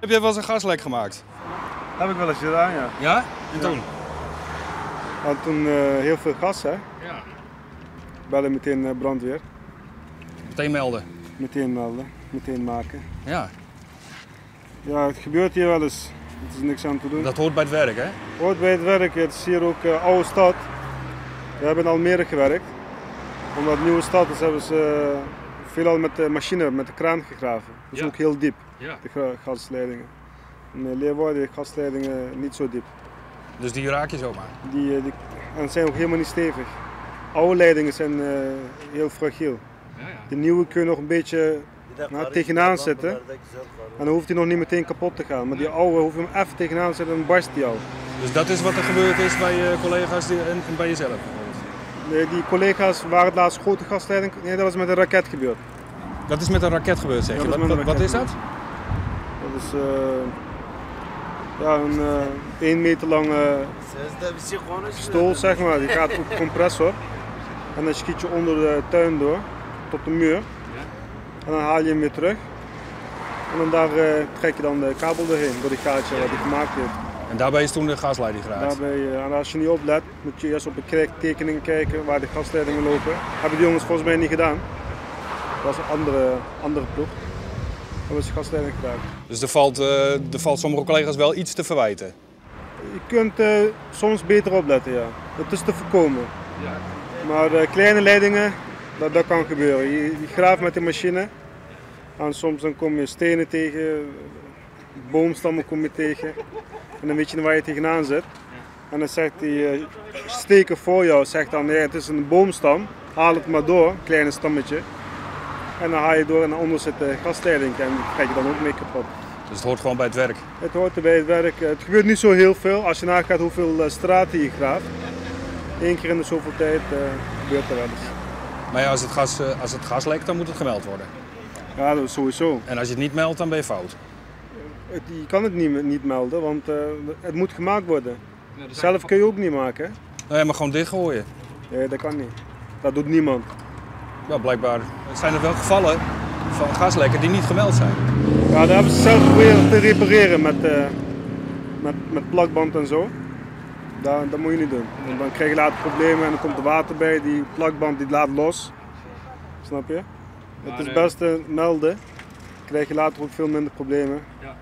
Heb jij wel eens een gaslek gemaakt? Heb ik wel eens gedaan, ja. Ja? En toen? Want toen heel veel gas, hè. Ja. Bellen meteen brandweer. Meteen melden. Meteen melden, meteen maken. Ja. Ja, het gebeurt hier wel eens. Er is niks aan te doen. Dat hoort bij het werk, hè? Hoort bij het werk. Het is hier ook oude stad. We hebben in Almere gewerkt. Omdat het nieuwe stad is, hebben ze veelal met de machine, met de kraan gegraven. Dat is Ja. ook heel diep, Ja. de gasleidingen. In Leeuwarden de gasleidingen niet zo diep. Dus die raak je zomaar? En zijn ook helemaal niet stevig. Oude leidingen zijn heel fragiel. Ja, ja. De nieuwe kun je nog een beetje tegenaan zetten. En dan hoeft hij nog niet meteen kapot te gaan. Maar die oude hoef je hem even tegenaan te zetten en dan barst hij al. Dus dat is wat er gebeurd is bij je collega's en bij jezelf? Nee, die collega's waren het laatst grote gasleiding. Nee, dat was met een raket gebeurd. Dat is met een raket gebeurd, zeg je? Wat is dat? Dat is een 1 meter lange stoel, zeg maar. Die gaat op compressor. En dan schiet je onder de tuin door, tot de muur. En dan haal je hem weer terug. En dan daar trek je dan de kabel doorheen, door die gaatje wat hij gemaakt heeft. En daarbij is toen de gasleiding geraakt? En als je niet oplet, moet je eerst op de tekeningen kijken waar de gasleidingen lopen. Hebben die jongens volgens mij niet gedaan. Dat was een andere ploeg. Dat was de gasleiding geraakt. Dus er valt sommige collega's wel iets te verwijten? Je kunt soms beter opletten, ja. Dat is te voorkomen. Ja. Maar kleine leidingen, dat kan gebeuren. Je graaft met de machine. En soms dan kom je stenen tegen, boomstammen kom je tegen. En dan weet je waar je tegenaan zit. En dan zegt die steker voor jou, zegt dan nee, het is een boomstam. Haal het maar door, kleine stammetje. En dan haal je door en daaronder zit de gasleiding en die krijg je dan ook mee kapot. Dus het hoort gewoon bij het werk? Het hoort er bij het werk. Het gebeurt niet zo heel veel als je nagaat hoeveel straten je graaft. 1 keer in de zoveel tijd gebeurt er wel eens. Maar ja, als het gas lekt, dan moet het gemeld worden? Ja, dat is sowieso. En als je het niet meldt, dan ben je fout? Je kan het niet melden, want het moet gemaakt worden. Zelf kun je ook niet maken. Nee, maar gewoon dichtgooien? Nee, dat kan niet. Dat doet niemand. Ja, blijkbaar zijn er wel gevallen van gaslekken die niet gemeld zijn. Ja, daar hebben ze zelf geprobeerd te repareren met plakband en zo. Dat moet je niet doen. Want dan krijg je later problemen en dan komt er water bij. Die plakband die laat los. Snap je? Het is het beste melden. Dan krijg je later ook veel minder problemen. Ja.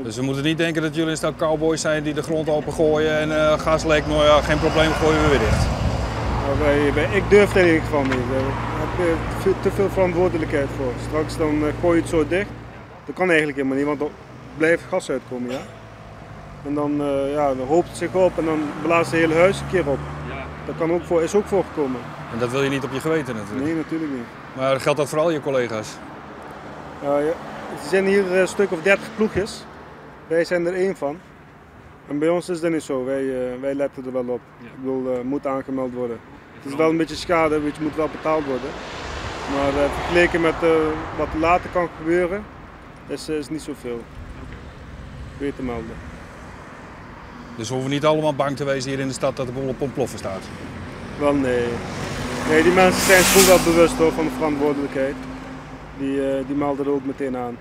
Dus we moeten niet denken dat jullie een stel cowboys zijn die de grond opengooien en gaslek, nou ja, geen probleem, gooien we weer dicht. Ik durf het in ieder geval niet. Daar heb je te veel verantwoordelijkheid voor. Straks dan gooi je het zo dicht. Dat kan eigenlijk helemaal niet, want er blijft gas uitkomen. Ja? En dan, dan hoopt het zich op en dan blaast het hele huis een keer op. Ja. Dat is ook voorgekomen. En dat wil je niet op je geweten natuurlijk? Nee, natuurlijk niet. Maar geldt dat voor al je collega's? Er zijn hier een stuk of 30 ploegjes. Wij zijn er 1 van. En bij ons is dat niet zo. Wij letten er wel op. Ja. Ik bedoel, moet aangemeld worden. Het is wel een beetje schade, het moet wel betaald worden. Maar vergeleken met wat later kan gebeuren, is niet zoveel. Weer te melden. Dus we hoeven niet allemaal bang te wezen hier in de stad dat de boel op ontploffen staat? Wel nee. Nee, die mensen zijn zich wel bewust hoor, van de verantwoordelijkheid. Die melden er ook meteen aan.